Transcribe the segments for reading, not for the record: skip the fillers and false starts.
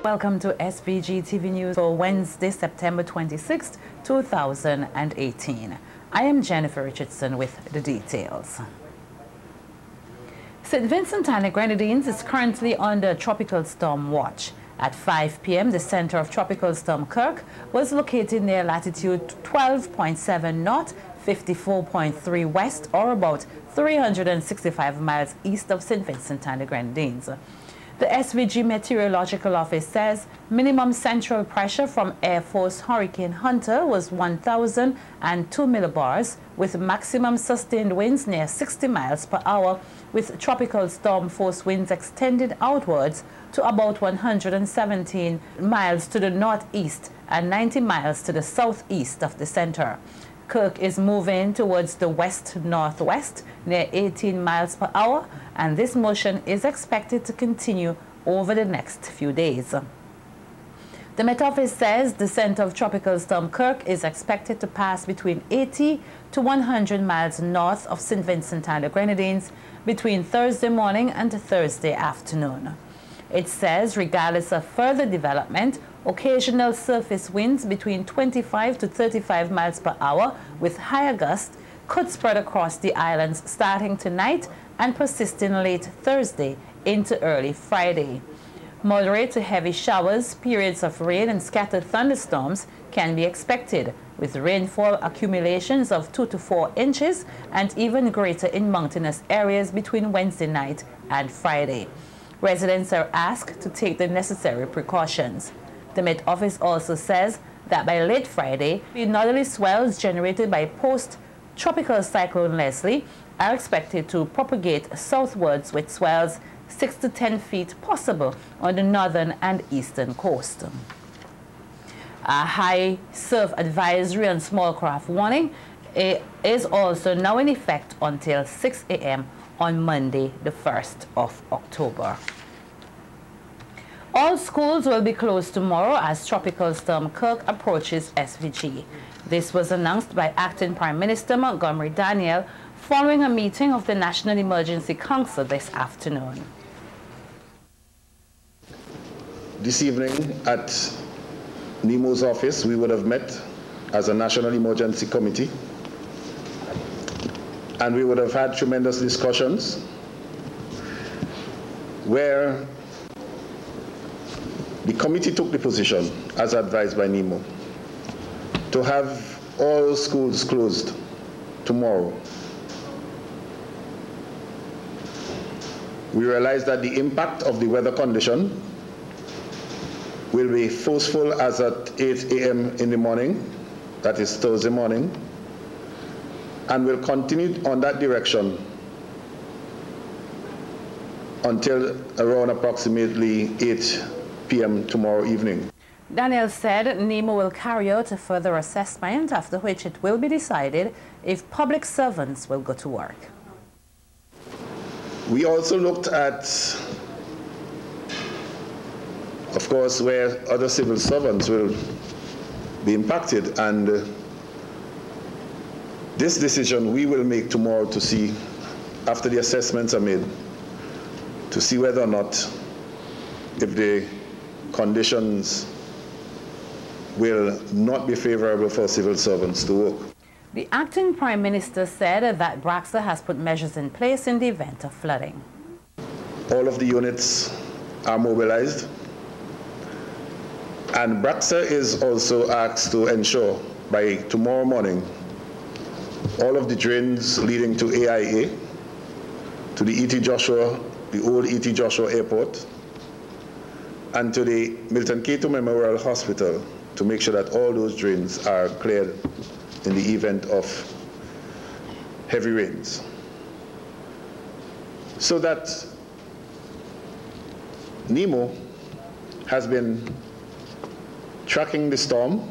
Welcome to SVG-TV News for Wednesday, September 26, 2018. I am Jennifer Richardson with the details. St. Vincent and the Grenadines is currently under tropical storm watch. At 5 p.m., the center of Tropical Storm Kirk was located near latitude 12.7 north, 54.3 west, or about 365 miles east of St. Vincent and the Grenadines. The SVG Meteorological Office says minimum central pressure from Air Force Hurricane Hunter was 1,002 millibars, with maximum sustained winds near 60 miles per hour, with tropical storm force winds extended outwards to about 117 miles to the northeast and 90 miles to the southeast of the center. Kirk is moving towards the west-northwest near 18 miles per hour, and this motion is expected to continue over the next few days. The Met Office says the center of Tropical Storm Kirk is expected to pass between 80 to 100 miles north of St. Vincent and the Grenadines between Thursday morning and Thursday afternoon. It says, regardless of further development, occasional surface winds between 25 to 35 miles per hour with higher gusts could spread across the islands starting tonight and persisting late Thursday into early Friday. Moderate to heavy showers, periods of rain, and scattered thunderstorms can be expected, with rainfall accumulations of 2 to 4 inches and even greater in mountainous areas between Wednesday night and Friday. Residents are asked to take the necessary precautions. The Met Office also says that by late Friday, the northerly swells generated by post-tropical cyclone Leslie are expected to propagate southwards, with swells 6 to 10 feet possible on the northern and eastern coast. A high surf advisory and small craft warning is also now in effect until 6 a.m. on Monday, the 1st of October. All schools will be closed tomorrow as Tropical Storm Kirk approaches SVG. This was announced by Acting Prime Minister Montgomery Daniel following a meeting of the National Emergency Council this afternoon. This evening at NEMO's office, we would have met as a National Emergency Committee, and we would have had tremendous discussions where the committee took the position, as advised by NEMO, to have all schools closed tomorrow. We realized that the impact of the weather condition will be forceful as at 8 a.m. in the morning, that is Thursday morning, and will continue on that direction until around approximately 8 p.m. tomorrow evening. Daniel said NEMO will carry out a further assessment, after which it will be decided if public servants will go to work. We also looked at, of course, where other civil servants will be impacted, and this decision we will make tomorrow to see, after the assessments are made, to see whether or not, if the conditions will not be favorable for civil servants to work. The Acting Prime Minister said that BRAXA has put measures in place in the event of flooding. All of the units are mobilized, and BRAXA is also asked to ensure by tomorrow morning all of the drains leading to AIA, to the E.T. Joshua, the old E.T. Joshua Airport, and to the Milton Cato Memorial Hospital, to make sure that all those drains are cleared in the event of heavy rains. So that NEMO has been tracking the storm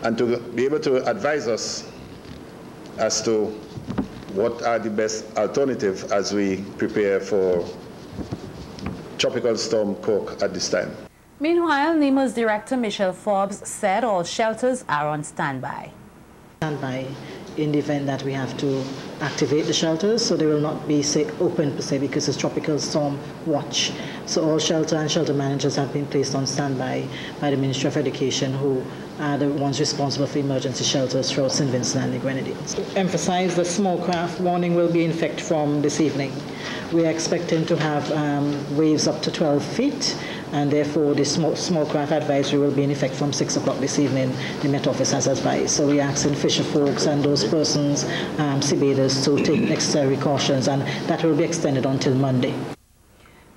and to be able to advise us as to what are the best alternatives as we prepare for Tropical Storm Kirk at this time. Meanwhile, NEMO's director Michelle Forbes said all shelters are on standby. in the event that we have to activate the shelters, so they will not be, say, open per se because it's tropical storm watch. So all shelter and shelter managers have been placed on standby by the Ministry of Education, who are the ones responsible for emergency shelters throughout St. Vincent and the Grenadines. To emphasize, the small craft warning will be in effect from this evening. We are expecting to have waves up to 12 feet, and therefore the small craft advisory will be in effect from 6 o'clock this evening, the Met Office has advised. So we are asking fisher folks and those persons, sea bathers, to take necessary cautions, and that will be extended until Monday.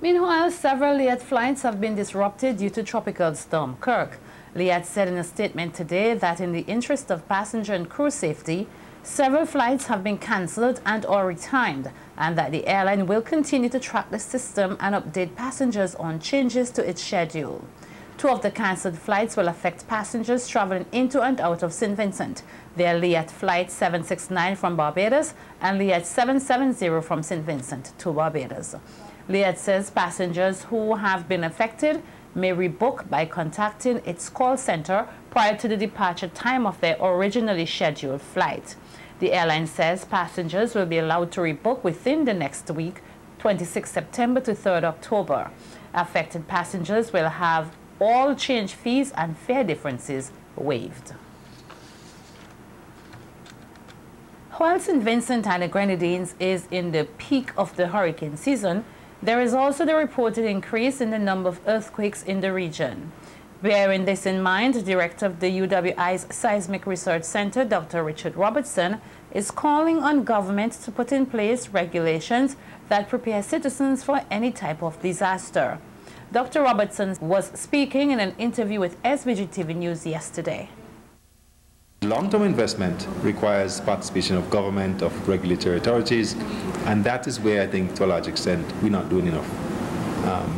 Meanwhile, several Liat flights have been disrupted due to Tropical Storm Kirk. Liat said in a statement today that in the interest of passenger and crew safety, several flights have been cancelled and or retimed, and that the airline will continue to track the system and update passengers on changes to its schedule. 2 of the cancelled flights will affect passengers traveling into and out of St. Vincent. They are Liat Flight 769 from Barbados and Liat 770 from St. Vincent to Barbados. Liat says passengers who have been affected may rebook by contacting its call center prior to the departure time of their originally scheduled flight. The airline says passengers will be allowed to rebook within the next week, 26 September to 3rd October. Affected passengers will have all change fees and fare differences waived. While St. Vincent and the Grenadines is in the peak of the hurricane season, there is also the reported increase in the number of earthquakes in the region. Bearing this in mind, the director of the UWI's Seismic Research Center, Dr. Richard Robertson, is calling on government to put in place regulations that prepare citizens for any type of disaster. Dr. Robertson was speaking in an interview with SVG-TV News yesterday. Long-term investment requires participation of government, of regulatory authorities, and that is where I think to a large extent we're not doing enough.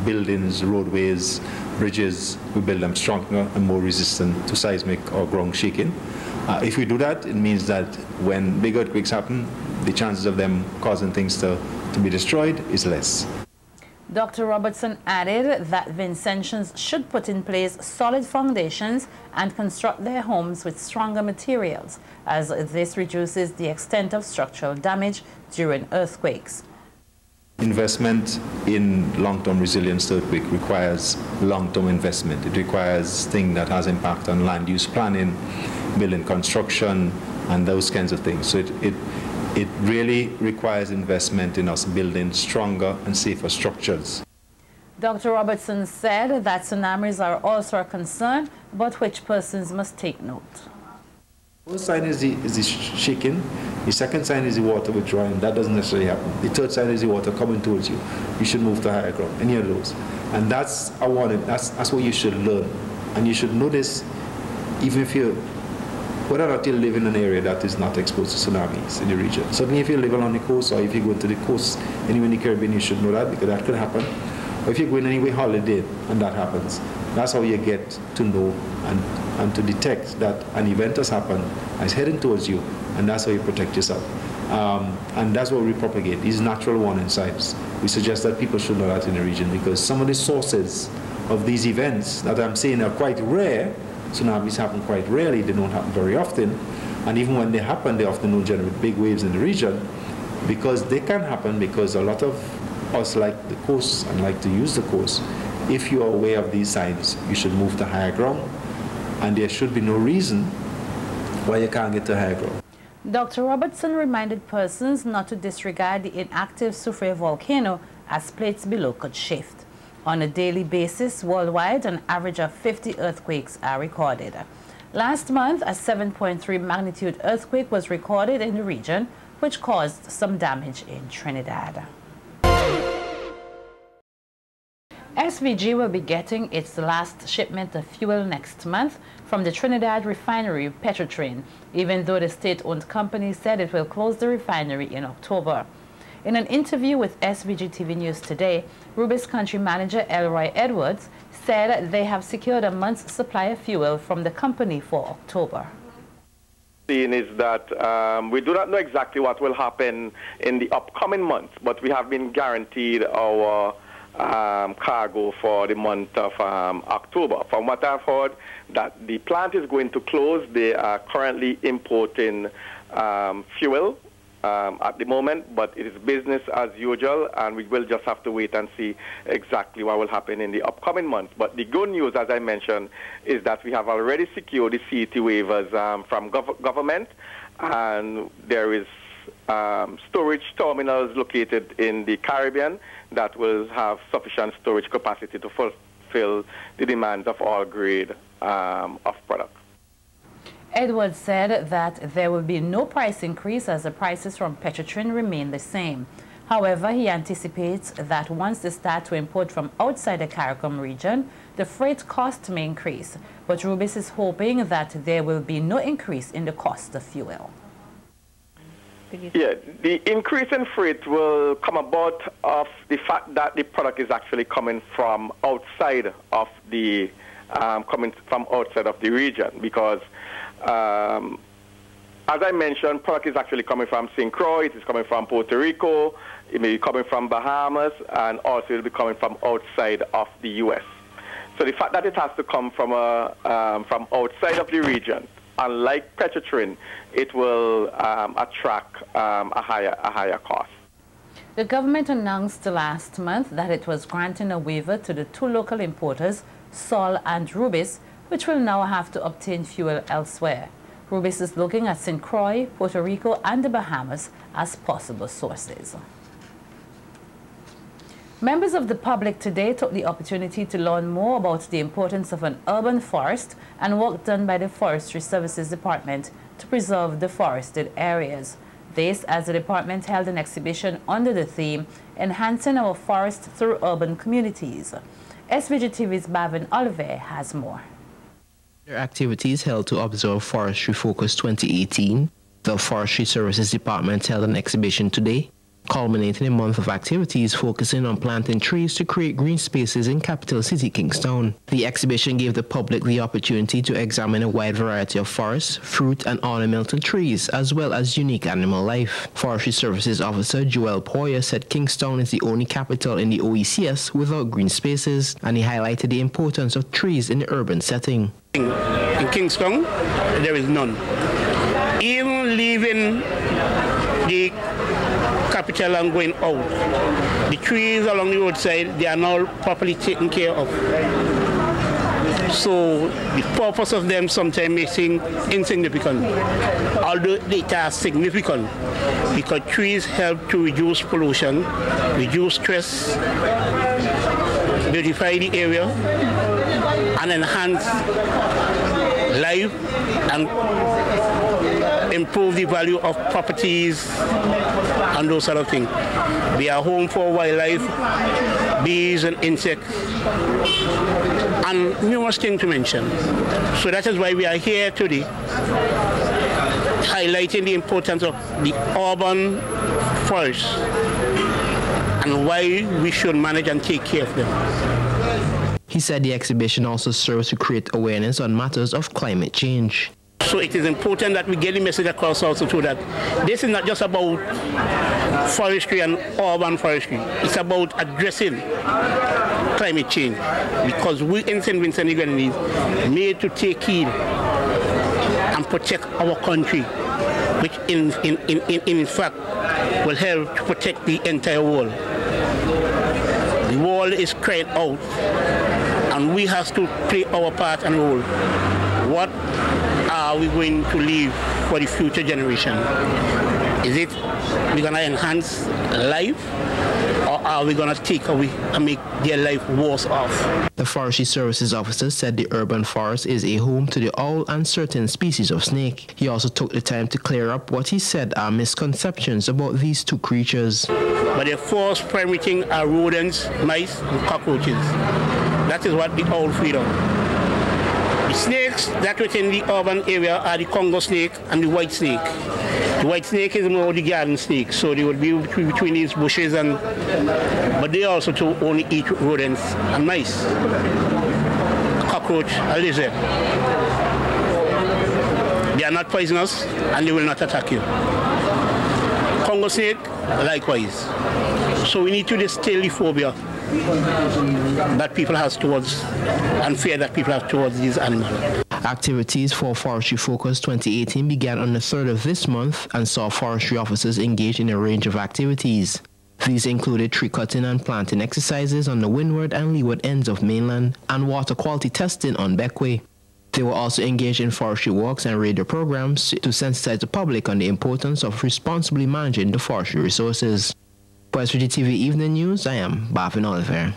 Buildings, roadways, bridges, we build them stronger and more resistant to seismic or ground shaking. If we do that, it means that when big earthquakes happen, the chances of them causing things to be destroyed is less. Dr. Robertson added that Vincentians should put in place solid foundations and construct their homes with stronger materials, as this reduces the extent of structural damage during earthquakes. Investment in long-term resilience to earthquake requires long-term investment. It requires things that has impact on land use planning, building construction, and those kinds of things. So it really requires investment in us building stronger and safer structures. Dr. Robertson said that tsunamis are also a concern, but which persons must take note. The first sign is the shaking. The second sign is the water withdrawing. That doesn't necessarily happen. The third sign is the water coming towards you. You should move to higher ground, any of those. And that's a warning. That's what you should learn. And you should know this even if you, whether or not you live in an area that is not exposed to tsunamis in the region. Certainly if you live along the coast, or if you go to the coast anywhere in the Caribbean, you should know that, because that could happen. Or if you're going anywhere holiday and that happens, that's how you get to know and to detect that an event has happened, is heading towards you, and that's how you protect yourself. And that's what we propagate, these natural warning signs. We suggest that people should know that in the region, because some of the sources of these events that I'm saying are quite rare. Tsunamis happen quite rarely, they don't happen very often, and even when they happen, they often don't generate big waves in the region, because they can happen because a lot of us like the coast and like to use the coast. If you are aware of these signs, you should move to higher ground, and there should be no reason why you can't get to higher ground. Dr. Robertson reminded persons not to disregard the inactive Soufriere volcano, as plates below could shift. On a daily basis worldwide, an average of 50 earthquakes are recorded. Last month, a 7.3 magnitude earthquake was recorded in the region, which caused some damage in Trinidad. SVG will be getting its last shipment of fuel next month from the Trinidad refinery Petrotrain, even though the state-owned company said it will close the refinery in October. In an interview with SVG-TV News today, Rubis country manager Elroy Edwards said they have secured a month's supply of fuel from the company for October. Is that we do not know exactly what will happen in the upcoming months, but we have been guaranteed our cargo for the month of October. From what I've heard, that the plant is going to close. They are currently importing fuel at the moment, but it is business as usual, and we will just have to wait and see exactly what will happen in the upcoming months. But the good news, as I mentioned, is that we have already secured the CET waivers from government, and there is storage terminals located in the Caribbean that will have sufficient storage capacity to fulfill the demands of all grade of product. Edwards said that there will be no price increase as the prices from Petrotrin remain the same. However, he anticipates that once they start to import from outside the CARICOM region, the freight cost may increase. But Rubis is hoping that there will be no increase in the cost of fuel. Yeah, the increase in freight will come about of the fact that the product is actually coming from outside of the region, because as I mentioned, product is actually coming from St. Croix, it is coming from Puerto Rico, it may be coming from Bahamas, and also it will be coming from outside of the U.S. So the fact that it has to come from outside of the region, unlike Petrotrin, it will attract a higher cost. The government announced last month that it was granting a waiver to the two local importers, Sol and Rubis, which will now have to obtain fuel elsewhere. Rubis is looking at St. Croix, Puerto Rico, and the Bahamas as possible sources. Members of the public today took the opportunity to learn more about the importance of an urban forest and work done by the Forestry Services Department to preserve the forested areas. This as the department held an exhibition under the theme, Enhancing Our Forest Through Urban Communities. SVG-TV's Bavin Oliver has more. Their activities held to observe Forestry Focus 2018. The Forestry Services Department held an exhibition today, culminating a month of activities focusing on planting trees to create green spaces in capital city Kingston. The exhibition gave the public the opportunity to examine a wide variety of forests, fruit and ornamental trees, as well as unique animal life. Forestry Services Officer Joel Poyer said Kingston is the only capital in the OECS without green spaces, and he highlighted the importance of trees in the urban setting. In Kingston, there is none. Even leaving the capital and going out, the trees along the roadside, they are now properly taken care of. So the purpose of them sometimes may seem insignificant, although they are significant, because trees help to reduce pollution, reduce stress, beautify the area, and enhance life and improve the value of properties and those sort of things. They are home for wildlife, bees and insects, and numerous things to mention. So that is why we are here today, highlighting the importance of the urban forests and why we should manage and take care of them. He said the exhibition also serves to create awareness on matters of climate change. So it is important that we get the message across also too, that this is not just about forestry and urban forestry. It's about addressing climate change, because we in St. Vincent and the Grenadines made to take heed and protect our country, which in fact will help to protect the entire world. The world is crying out, and we have to play our part and role. What are we going to leave for the future generation? Is it we're going to enhance life, or are we going to take away and make their life worse off? The Forestry Services Officer said the urban forest is a home to the owl and certain species of snake. He also took the time to clear up what he said are misconceptions about these two creatures. But the first primary thing are rodents, mice, and cockroaches. That is what the owl feed on. The snakes that within the urban area are the Congo snake and the white snake. The white snake is more the garden snake, so they would be between these bushes, but they also too only eat rodents and mice. Cockroach, a lizard. They are not poisonous and they will not attack you. Congo snake, likewise. So we need to distill the phobia that people have towards, and fear that people have towards these animals. Activities for Forestry Focus 2018 began on the 3rd of this month and saw forestry officers engaged in a range of activities. These included tree cutting and planting exercises on the windward and leeward ends of mainland and water quality testing on Beckway. They were also engaged in forestry walks and radio programs to sensitize the public on the importance of responsibly managing the forestry resources. For SVG-TV Evening News, I am Bafin Oliver.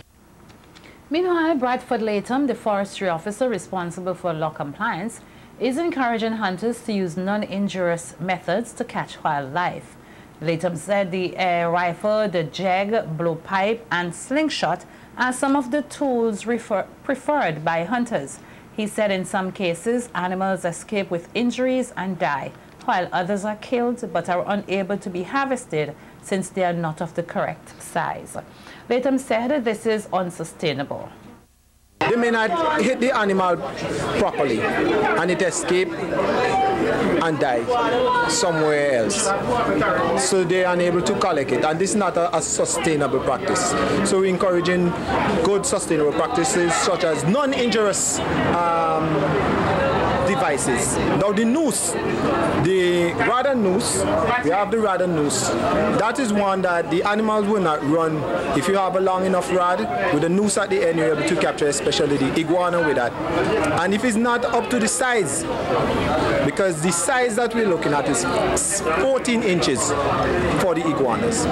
Meanwhile, Bradford Latham, the forestry officer responsible for law compliance, is encouraging hunters to use non-injurious methods to catch wildlife. Latham said the air rifle, the jeg, blowpipe, and slingshot are some of the tools preferred by hunters. He said in some cases, animals escape with injuries and die, while others are killed but are unable to be harvested since they are not of the correct size. Latham said this is unsustainable. They may not hit the animal properly and it escapes and dies somewhere else. So they are unable to collect it, and this is not a sustainable practice. So we're encouraging good sustainable practices such as non-injurious devices. Now the noose, the rod and noose, we have the rod and noose. That is one that the animals will not run. If you have a long enough rod with a noose at the end, you're able to capture especially the iguana with that. And if it's not up to the size, because the size that we're looking at is 14 inches for the iguanas.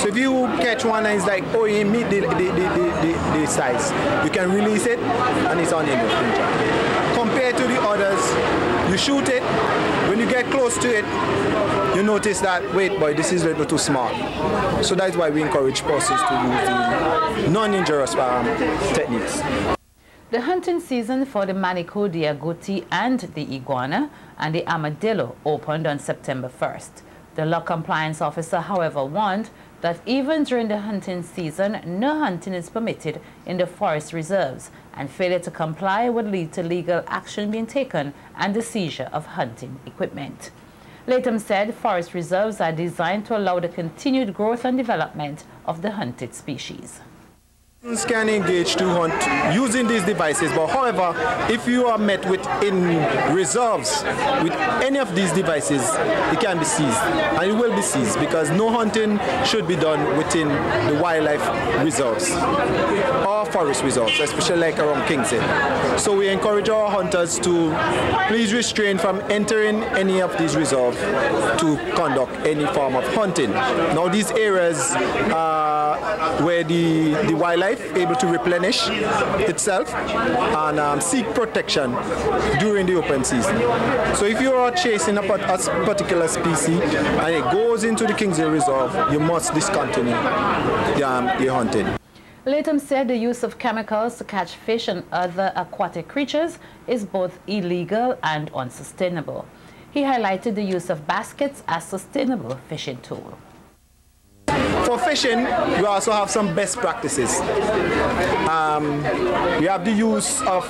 So if you catch one and it's like, oh, you meet the size, you can release it and it's unable to injure. Compared to the others, you shoot it, when you get close to it, you notice that, wait boy, this is a little too small. So that's why we encourage persons to use the non-injurious techniques. The hunting season for the manico, the agouti, and the iguana and the armadillo opened on September 1st. The law compliance officer, however, warned that even during the hunting season, no hunting is permitted in the forest reserves, and failure to comply would lead to legal action being taken and the seizure of hunting equipment. Latham said forest reserves are designed to allow the continued growth and development of the hunted species. Can engage to hunt using these devices, but however, if you are met with in reserves with any of these devices, it can be seized, and it will be seized because no hunting should be done within the wildlife reserves or forest reserves, especially like around Kingston. So we encourage our hunters to please restrain from entering any of these reserves to conduct any form of hunting. Now these areas where the wildlife able to replenish itself and seek protection during the open season. So if you are chasing a particular species and it goes into the Kingsley Reserve, you must discontinue your hunting. Latham said the use of chemicals to catch fish and other aquatic creatures is both illegal and unsustainable. He highlighted the use of baskets as a sustainable fishing tool. For fishing, we also have some best practices. We have the use of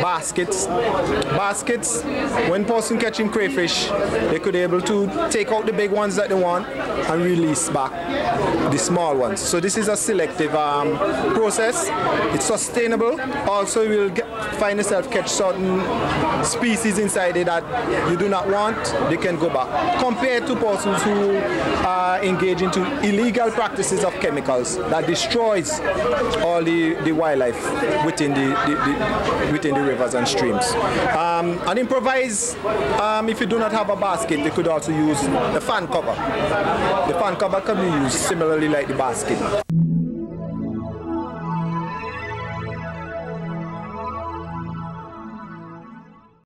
baskets. Baskets, when person catching crayfish, they could be able to take out the big ones that they want and release back the small ones. So this is a selective process. It's sustainable. Also, you will find yourself catch certain species inside it that you do not want, they can go back. Compared to persons who are engaged into illegal practices of chemicals that destroys all the wildlife within the rivers and streams. And improvise, if you do not have a basket, you could also use the fan cover. The fan cover can be used similarly like the basket.